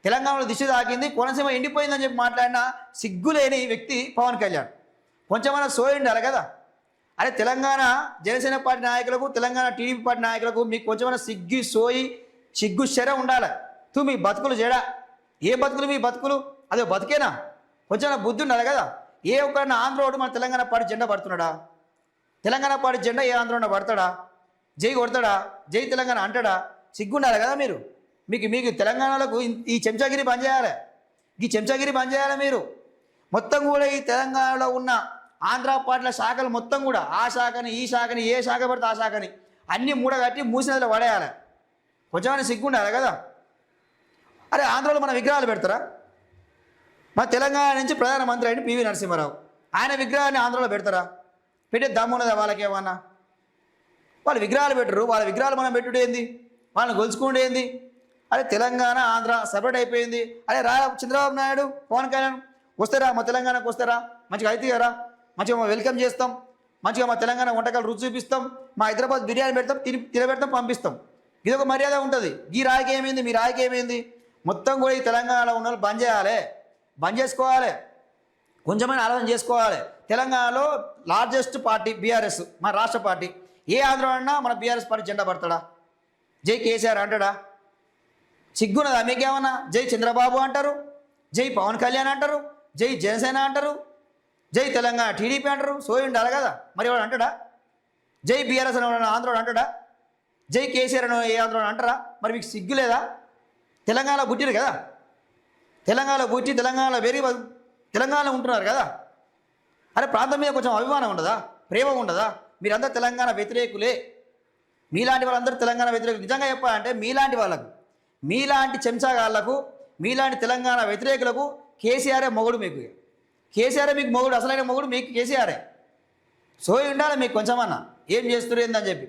తెలంగాణలో దిశ తాకింది, కోనసీమ ఎండిపోయిందని చెప్పి మాట్లాడిన సిగ్గులేని వ్యక్తి పవన్ కళ్యాణ్. కొంచెమైనా సోయి ఉండాలి కదా. అరే తెలంగాణ జనసేన పార్టీ నాయకులకు, తెలంగాణ టీడీపీ పార్టీ నాయకులకు మీకు కొంచెమైనా సిగ్గు సోయి, సిగ్గు శర ఉండాలి. మీ బతుకులు జడా, ఏ బతుకులు మీ బతుకులు, అదే బతికేనా? కొంచెమైనా బుద్ధి ఉండాలి కదా. ఏ ఒక్కడన్నా ఆంధ్రోడు మన తెలంగాణ పార్టీ జెండా పడుతున్నాడా? తెలంగాణ పార్టీ జెండా ఏ ఆంధ్రోడ పడతాడా? జై కొడతాడా? జై తెలంగాణ అంటాడా? సిగ్గుండాలి కదా మీరు. మీకు తెలంగాణలకు ఈ చెంచాగిరి బంద్ చేయాలి. ఈ చెంచాగిరి బంద్ చేయాలి మీరు. మొత్తం కూడా ఈ తెలంగాణలో ఉన్న ఆంధ్ర పార్టీల శాఖలు మొత్తం కూడా ఆ శాఖని ఈ శాఖని ఏ శాఖ పడితే ఆ శాఖని అన్నీ మూడగట్టి మూసినదిలో పడేయాలి. కొంచెమైనా సిగ్గుండాలి కదా. అరే ఆంధ్రలో మన విగ్రహాలు పెడతారా? మన తెలంగాణ నుంచి ప్రధానమంత్రి అయిన పివి నరసింహారావు, ఆయన విగ్రహాన్ని ఆంధ్రలో పెడతారా? పెట్టే దమ్మున్నదా వాళ్ళకేమన్నా? వాళ్ళు విగ్రహాలు పెట్టరు. వాళ్ళ విగ్రహాలు మనం పెట్టుడు ఏంది? వాళ్ళని గొలుచుకుంటే ఏంది? అరే తెలంగాణ ఆంధ్ర సపరేట్ అయిపోయింది. అరే రా చంద్రబాబు నాయుడు, పవన్ కళ్యాణ్ వస్తారా? మా తెలంగాణకు వస్తారా? మంచిగా అయితే కదా, మంచిగా వెల్కమ్ చేస్తాం, మంచిగా మా తెలంగాణ వంటకాలు రుచి చూపిస్తాం, మా హైదరాబాద్ బిర్యానీ పెడతాం, తినబెడతాం, పంపిస్తాం. ఇదొక మర్యాద ఉంటుంది. ఈ రాయికి ఏమైంది? మీ రాయికి ఏమైంది? మొత్తం కూడా ఈ తెలంగాణలో ఉన్న వాళ్ళు బంద్ చేయాలి, బంద్ చేసుకోవాలి, కొంచెమైనా ఆలోచన చేసుకోవాలి. తెలంగాణలో లార్జెస్ట్ పార్టీ బీఆర్ఎస్, మన రాష్ట్ర పార్టీ. ఏ ఆంధ్ర అన్నా మన బీఆర్ఎస్ పార్టీ జెండా పడతాడా? జై కేసీఆర్ అంటాడా? సిగ్గున్నదా మీకేమన్నా? జై చంద్రబాబు అంటారు, జై పవన్ కళ్యాణ్ అంటారు, జై జనసేన అంటారు, జై తెలంగాణ టీడీపీ అంటారు. సోయి ఉండాలి కదా. మరి వాడు అంటాడా? జై బీఆర్ఎస్ అని ఆంధ్రోడు అంటాడా? జై కేసీఆర్ అని ఏ ఆంధ్రోడు అంటారా? మరి మీకు సిగ్గు లేదా? తెలంగాణలో పుట్టిరు కదా, తెలంగాణలో పుట్టి తెలంగాణలో పెరిగి తెలంగాణలో ఉంటున్నారు కదా. అరే ప్రాంతం మీద కొంచెం అభిమానం ఉండదా? ప్రేమ ఉండదా? మీరందరూ తెలంగాణ వ్యతిరేకులే. మీలాంటి వాళ్ళందరూ తెలంగాణ వ్యతిరేకులు. నిజంగా చెప్పాలంటే మీలాంటి వాళ్ళకు, మీలాంటి చెంచాగాళ్లకు, మీలాంటి తెలంగాణ వ్యతిరేకులకు కేసీఆరే మొగుడు. మీకు కేసీఆరే మీకు మొగుడు, అసలైన మొగుడు మీకు కేసీఆరే. సోయి ఉండాలి మీకు కొంచెమన్నా. ఏం చేస్తున్నారు ఏందని చెప్పి.